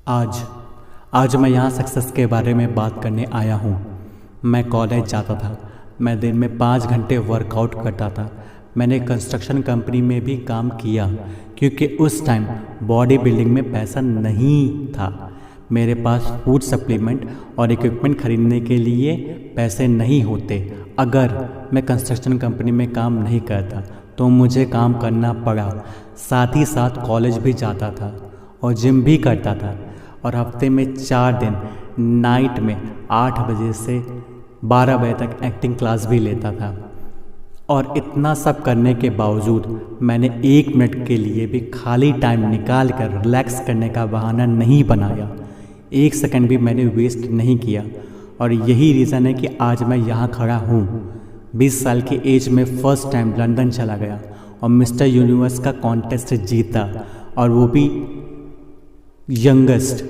आज आज मैं यहाँ सक्सेस के बारे में बात करने आया हूँ। मैं कॉलेज जाता था। मैं दिन में 5 घंटे वर्कआउट करता था। मैंने कंस्ट्रक्शन कंपनी में भी काम किया क्योंकि उस टाइम बॉडी बिल्डिंग में पैसा नहीं था। मेरे पास फूड सप्लीमेंट और इक्विपमेंट खरीदने के लिए पैसे नहीं होते। अगर मैं कंस्ट्रक्शन कंपनी में काम नहीं करता तो मुझे काम करना पड़ा। साथ ही साथ कॉलेज भी जाता था और जिम भी करता था और हफ्ते में 4 दिन नाइट में 8 बजे से 12 बजे तक एक्टिंग क्लास भी लेता था। और इतना सब करने के बावजूद मैंने 1 मिनट के लिए भी खाली टाइम निकाल कर रिलैक्स करने का बहाना नहीं बनाया। 1 सेकंड भी मैंने वेस्ट नहीं किया और यही रीज़न है कि आज मैं यहाँ खड़ा हूँ। 20 साल की एज में फ़र्स्ट टाइम लंदन चला गया और मिस्टर यूनिवर्स का कॉन्टेस्ट जीता, और वो भी यंगेस्ट।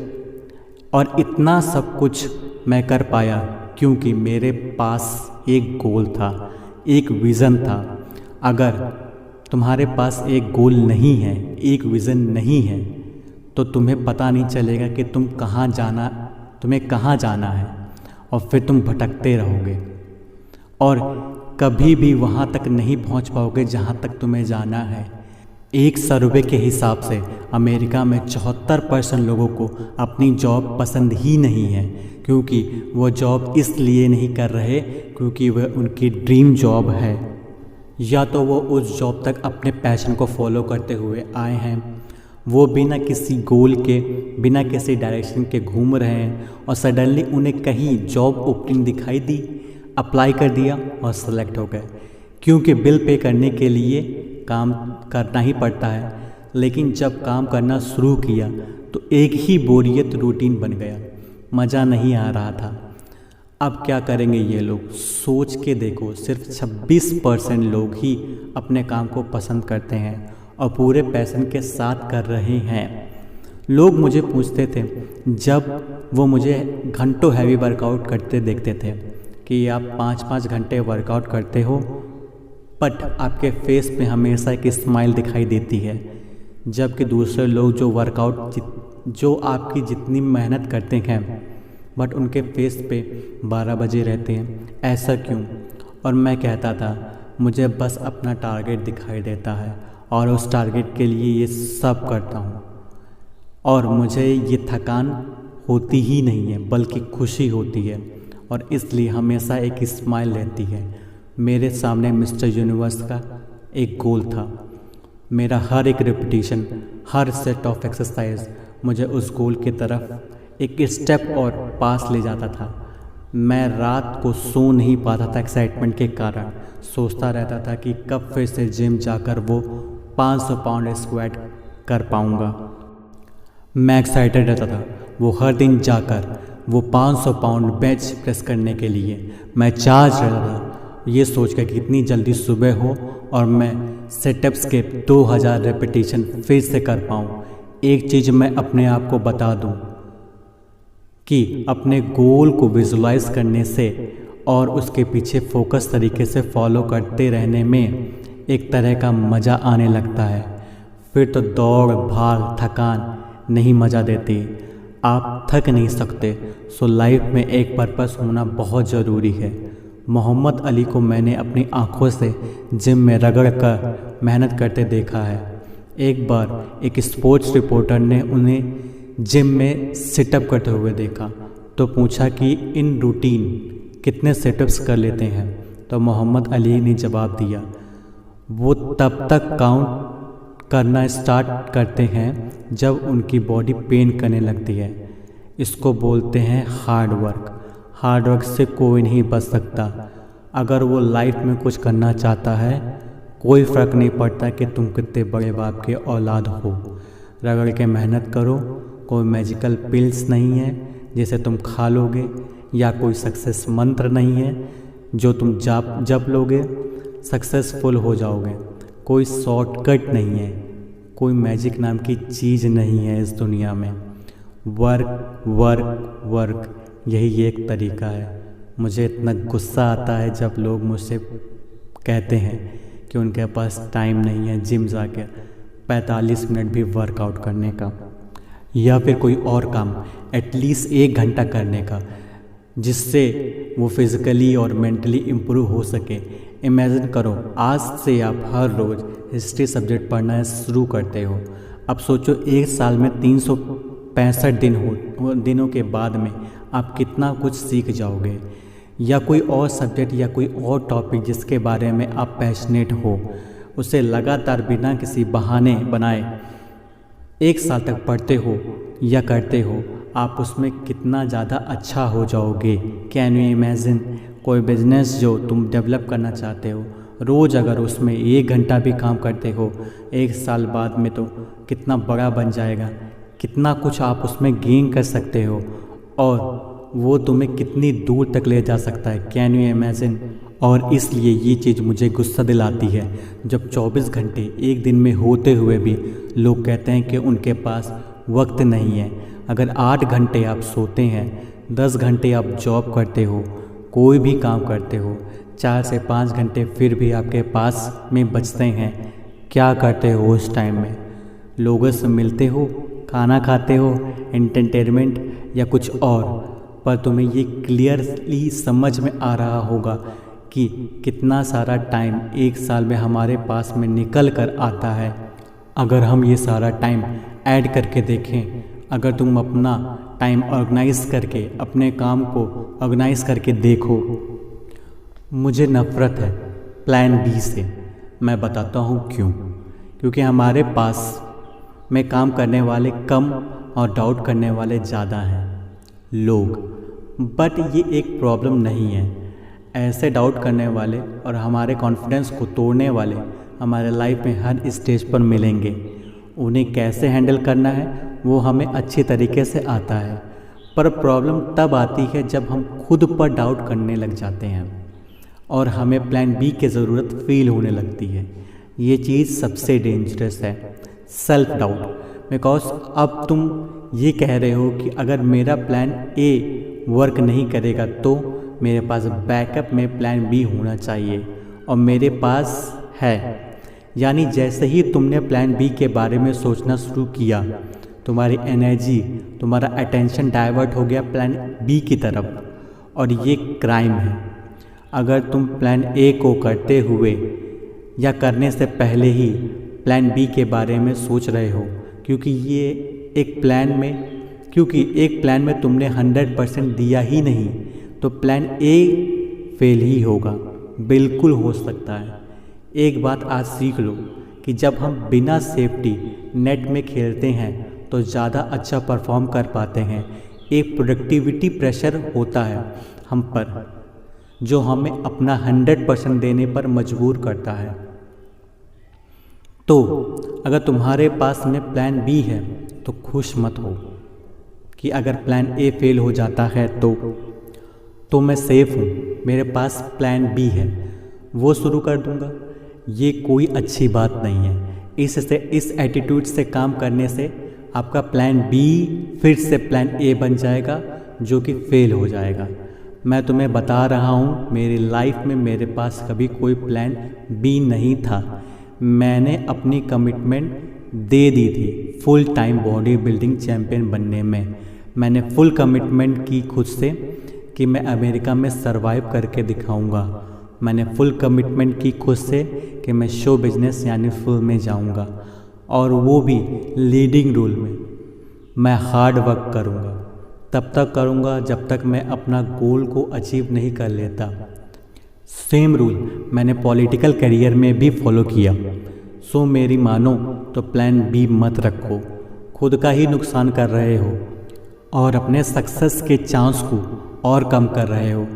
और इतना सब कुछ मैं कर पाया क्योंकि मेरे पास एक गोल था, एक विज़न था। अगर तुम्हारे पास एक गोल नहीं है, एक विज़न नहीं है, तो तुम्हें पता नहीं चलेगा कि तुम्हें कहाँ जाना है, और फिर तुम भटकते रहोगे और कभी भी वहाँ तक नहीं पहुँच पाओगे जहाँ तक तुम्हें जाना है। एक सर्वे के हिसाब से अमेरिका में 74% लोगों को अपनी जॉब पसंद ही नहीं है, क्योंकि वो जॉब इसलिए नहीं कर रहे क्योंकि वह उनकी ड्रीम जॉब है, या तो वो उस जॉब तक अपने पैशन को फॉलो करते हुए आए हैं। वो बिना किसी गोल के, बिना किसी डायरेक्शन के घूम रहे हैं और सडनली उन्हें कहीं जॉब ओपनिंग दिखाई दी, अप्लाई कर दिया और सेलेक्ट हो गए। क्योंकि बिल पे करने के लिए काम करना ही पड़ता है। लेकिन जब काम करना शुरू किया तो एक ही बोरियत रूटीन बन गया, मज़ा नहीं आ रहा था। अब क्या करेंगे ये लोग? सोच के देखो, सिर्फ 26% लोग ही अपने काम को पसंद करते हैं और पूरे पैशन के साथ कर रहे हैं। लोग मुझे पूछते थे, जब वो मुझे घंटों हैवी वर्कआउट करते देखते थे, कि आप 5-5 घंटे वर्कआउट करते हो बट आपके फेस पे हमेशा एक स्माइल दिखाई देती है, जबकि दूसरे लोग जो आपकी जितनी मेहनत करते हैं बट उनके फेस पे 12 बजे रहते हैं। ऐसा क्यों? और मैं कहता था, मुझे बस अपना टारगेट दिखाई देता है और उस टारगेट के लिए ये सब करता हूँ, और मुझे ये थकान होती ही नहीं है बल्कि खुशी होती है, और इसलिए हमेशा एक स्माइल रहती है। मेरे सामने मिस्टर यूनिवर्स का एक गोल था। मेरा हर एक repetition, her set of exercise मुझे उस गोल की तरफ एक स्टेप और पास ले जाता था। मैं रात को सो नहीं पाता था एक्साइटमेंट के कारण। सोचता रहता था कि कब फिर से जिम जाकर वो 500 पाउंड स्क्वाट कर पाऊँगा। मैं एक्साइटेड रहता था वो हर दिन जाकर वो 500 पाउंड बेंच प्रेस करने के लिए। मैं चार्ज रहता था ये सोचकर कि कितनी जल्दी सुबह हो और मैं सेटअप्स के 2000 रेपिटेशन फिर से कर पाऊँ। एक चीज़ मैं अपने आप को बता दूँ कि अपने गोल को विजुलाइज करने से और उसके पीछे फोकस तरीके से फॉलो करते रहने में एक तरह का मज़ा आने लगता है। फिर तो दौड़ भाग थकान नहीं मज़ा देती, आप थक नहीं सकते। सो लाइफ में एक पर्पस होना बहुत ज़रूरी है। मोहम्मद अली को मैंने अपनी आंखों से जिम में रगड़ कर मेहनत करते देखा है। एक बार एक स्पोर्ट्स रिपोर्टर ने उन्हें जिम में सिटअप करते हुए देखा तो पूछा कि इन रूटीन कितने सिटअप्स कर लेते हैं? तो मोहम्मद अली ने जवाब दिया, वो तब तक काउंट करना स्टार्ट करते हैं जब उनकी बॉडी पेन करने लगती है। इसको बोलते हैं हार्ड वर्क। हार्ड वर्क से कोई नहीं बच सकता। अगर वो लाइफ में कुछ करना चाहता है, कोई फ़र्क नहीं पड़ता कि तुम कितने बड़े बाप के औलाद हो। रगड़ के मेहनत करो। कोई मैजिकल पिल्स नहीं है जिसे तुम खा लोगे, या कोई सक्सेस मंत्र नहीं है जो तुम जप लोगे सक्सेसफुल हो जाओगे। कोई शॉर्टकट नहीं है, कोई मैजिक नाम की चीज़ नहीं है इस दुनिया में। वर्क वर्क वर्क, यही एक तरीका है। मुझे इतना गुस्सा आता है जब लोग मुझसे कहते हैं कि उनके पास टाइम नहीं है जिम जाके 45 मिनट भी वर्कआउट करने का। या फिर कोई और काम एटलीस्ट 1 घंटा करने का, जिससे वो फिज़िकली और मेंटली इम्प्रूव हो सके। इमेजिन करो आज से आप हर रोज़ हिस्ट्री सब्जेक्ट पढ़ना शुरू करते हो। अब सोचो 1 साल में 365 दिनों के बाद में आप कितना कुछ सीख जाओगे। या कोई और सब्जेक्ट या कोई और टॉपिक जिसके बारे में आप पैशनेट हो, उसे लगातार बिना किसी बहाने बनाए 1 साल तक पढ़ते हो या करते हो, आप उसमें कितना ज़्यादा अच्छा हो जाओगे। कैन यू इमेजिन कोई बिजनेस जो तुम डेवलप करना चाहते हो, रोज़ अगर उसमें 1 घंटा भी काम करते हो, 1 साल बाद में तो कितना बड़ा बन जाएगा, कितना कुछ आप उसमें गेन कर सकते हो और वो तुम्हें कितनी दूर तक ले जा सकता है। Can you imagine. और इसलिए ये चीज़ मुझे गुस्सा दिलाती है जब 24 घंटे एक दिन में होते हुए भी लोग कहते हैं कि उनके पास वक्त नहीं है। अगर 8 घंटे आप सोते हैं, 10 घंटे आप जॉब करते हो, कोई भी काम करते हो, 4 से 5 घंटे फिर भी आपके पास में बचते हैं, क्या करते हो उस टाइम में? लोगों से मिलते हो, खाना खाते हो, एंटरटेनमेंट या कुछ और। पर तुम्हें ये क्लियरली समझ में आ रहा होगा कि कितना सारा टाइम 1 साल में हमारे पास में निकल कर आता है। अगर हम ये सारा टाइम ऐड करके देखें, अगर तुम अपना टाइम ऑर्गेनाइज करके अपने काम को ऑर्गेनाइज करके देखो। मुझे नफ़रत है प्लान बी से। मैं बताता हूँ क्यों। क्योंकि हमारे पास में काम करने वाले कम और डाउट करने वाले ज़्यादा हैं लोग। बट ये एक प्रॉब्लम नहीं है। ऐसे डाउट करने वाले और हमारे कॉन्फिडेंस को तोड़ने वाले हमारे लाइफ में हर स्टेज पर मिलेंगे। उन्हें कैसे हैंडल करना है वो हमें अच्छी तरीके से आता है। पर प्रॉब्लम तब आती है जब हम खुद पर डाउट करने लग जाते हैं और हमें प्लान बी की ज़रूरत फील होने लगती है। ये चीज़ सबसे डेंजरस है, सेल्फ डाउट। बिकॉज अब तुम ये कह रहे हो कि अगर मेरा प्लान ए वर्क नहीं करेगा तो मेरे पास बैकअप में प्लान बी होना चाहिए, और मेरे पास है। यानी जैसे ही तुमने प्लान बी के बारे में सोचना शुरू किया, तुम्हारी एनर्जी, तुम्हारा अटेंशन डाइवर्ट हो गया प्लान बी की तरफ, और ये क्राइम है। अगर तुम प्लान ए को करते हुए या करने से पहले ही प्लान बी के बारे में सोच रहे हो, क्योंकि एक प्लान में तुमने 100% दिया ही नहीं, तो प्लान ए फेल ही होगा। बिल्कुल हो सकता है। एक बात आज सीख लो कि जब हम बिना सेफ्टी नेट में खेलते हैं तो ज़्यादा अच्छा परफॉर्म कर पाते हैं। एक प्रोडक्टिविटी प्रेशर होता है हम पर, जो हमें अपना 100% देने पर मजबूर करता है। तो अगर तुम्हारे पास में प्लान बी है तो खुश मत हो कि अगर प्लान ए फेल हो जाता है तो मैं सेफ हूँ, मेरे पास प्लान बी है, वो शुरू कर दूँगा। ये कोई अच्छी बात नहीं है। इस एटीट्यूड से काम करने से आपका प्लान बी फिर से प्लान ए बन जाएगा, जो कि फेल हो जाएगा। मैं तुम्हें बता रहा हूँ, मेरी लाइफ में मेरे पास कभी कोई प्लान बी नहीं था। मैंने अपनी कमिटमेंट दे दी थी full time body building champion बनने में। मैंने फुल कमिटमेंट की खुद से कि मैं अमेरिका में सरवाइव करके दिखाऊंगा। मैंने फुल कमिटमेंट की खुद से कि मैं शो बिजनेस यानी फिल्म में जाऊंगा, और वो भी लीडिंग रोल में। मैं हार्ड वर्क करूंगा, तब तक करूंगा जब तक मैं अपना गोल को अचीव नहीं कर लेता। सेम रूल मैंने पॉलिटिकल करियर में भी फॉलो किया। सो मेरी मानो तो प्लान बी मत रखो, खुद का ही नुकसान कर रहे हो और अपने सक्सेस के चांस को और कम कर रहे हो।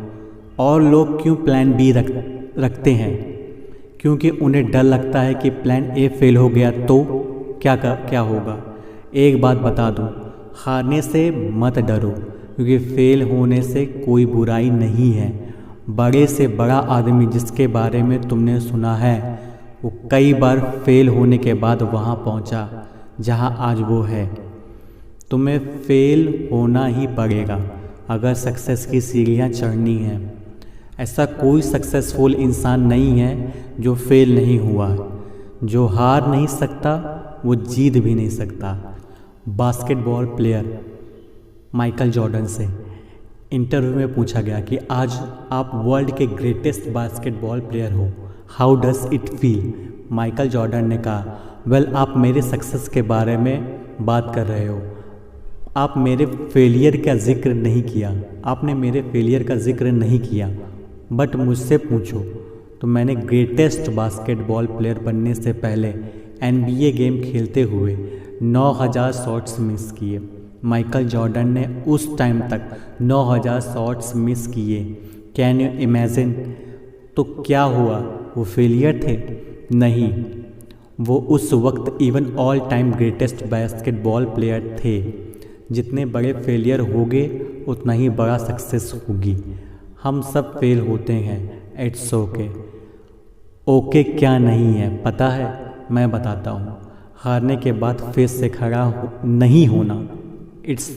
और लोग क्यों प्लान बी रखते हैं? क्योंकि उन्हें डर लगता है कि प्लान ए फेल हो गया तो क्या होगा। एक बात बता दूं, हारने से मत डरो, क्योंकि फेल होने से कोई बुराई नहीं है। बड़े से बड़ा आदमी जिसके बारे में तुमने सुना है, वो कई बार फेल होने के बाद वहाँ पहुँचा जहाँ आज वो है। तुम्हें फेल होना ही पड़ेगा अगर सक्सेस की सीढ़ियाँ चढ़नी है। ऐसा कोई सक्सेसफुल इंसान नहीं है जो फेल नहीं हुआ। जो हार नहीं सकता वो जीत भी नहीं सकता। बास्केटबॉल प्लेयर माइकल जॉर्डन से इंटरव्यू में पूछा गया कि आज आप वर्ल्ड के ग्रेटेस्ट बास्केटबॉल प्लेयर हो, how does it feel. Michael Jordan ने कहा, वेल आप मेरे सक्सेस के बारे में बात कर रहे हो, आप मेरे फेलियर का जिक्र नहीं किया, आपने मेरे फेलियर का जिक्र नहीं किया, बट मुझसे पूछो तो मैंने ग्रेटेस्ट बास्केटबॉल प्लेयर बनने से पहले NBA गेम खेलते हुए 9000 शॉट्स मिस किए। माइकल जॉर्डन ने उस टाइम तक 9000 शॉट्स मिस किए। Can you imagine. तो क्या हुआ, वो फेलियर थे? नहीं, वो उस वक्त even all time greatest basketball player थे। जितने बड़े फेलियर होंगे उतना ही बड़ा सक्सेस होगी। हम सब फेल होते हैं, इट्स ओके। ओके क्या नहीं है पता है, मैं बताता हूँ। हारने के बाद फिर से खड़ा नहीं होना इट्स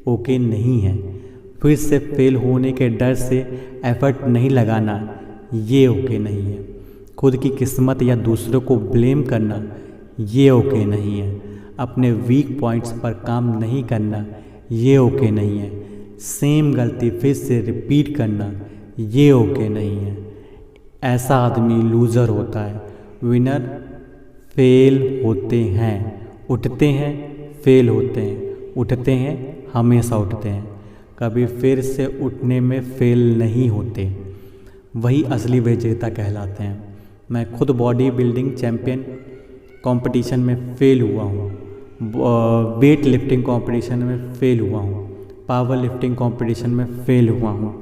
ओके नहीं है। फिर से फेल होने के डर से एफर्ट नहीं लगाना ये ओके नहीं है। खुद की किस्मत या दूसरों को ब्लेम करना ये ओके नहीं है। अपने वीक पॉइंट्स पर काम नहीं करना ये ओके नहीं है। सेम गलती फिर से रिपीट करना ये ओके नहीं है। ऐसा आदमी लूज़र होता है। विनर फेल होते हैं, उठते हैं, फेल होते हैं, उठते हैं, हमेशा उठते हैं, कभी फिर से उठने में फेल नहीं होते। वही असली विजेता कहलाते हैं। मैं खुद बॉडी बिल्डिंग चैम्पियन कंपटीशन में फेल हुआ हूँ, वेट लिफ्टिंग कंपटीशन में फेल हुआ हूँ, पावर लिफ्टिंग कंपटीशन में फेल हुआ हूँ।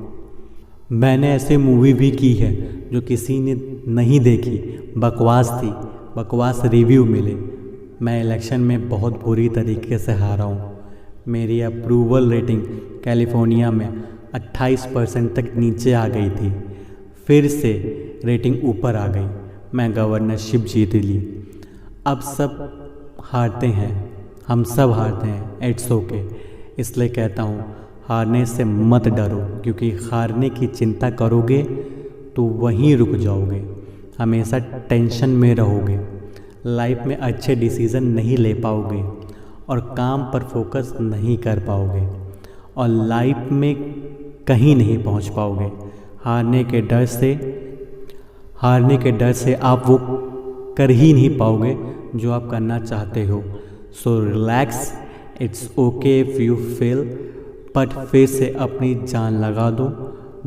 मैंने ऐसे मूवी भी की है जो किसी ने नहीं देखी, बकवास थी, बकवास रिव्यू मिले। मैं इलेक्शन में बहुत बुरी तरीके से हारा हूँ। मेरी अप्रूवल रेटिंग कैलिफोर्निया में 28% तक नीचे आ गई थी। फिर से रेटिंग ऊपर आ गई, मैं गवर्नरशिप जीत ली। अब सब हारते हैं, हम सब हारते हैं, इट्स ओके। इसलिए कहता हूँ हारने से मत डरो, क्योंकि हारने की चिंता करोगे तो वहीं रुक जाओगे, हमेशा टेंशन में रहोगे, लाइफ में अच्छे डिसीज़न नहीं ले पाओगे और काम पर फोकस नहीं कर पाओगे और लाइफ में कहीं नहीं पहुंच पाओगे। हारने के डर से आप वो कर ही नहीं पाओगे जो आप करना चाहते हो। So relax, it's okay if you fail, but फिर से अपनी जान लगा दो।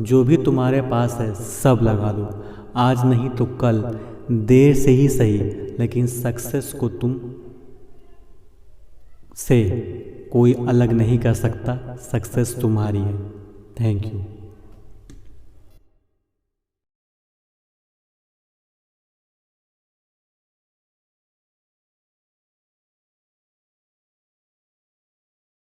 जो भी तुम्हारे पास है सब लगा दो। आज नहीं तो कल, देर से ही सही, लेकिन सक्सेस को तुम से कोई अलग नहीं कर सकता। सक्सेस तुम्हारी है। Thank you.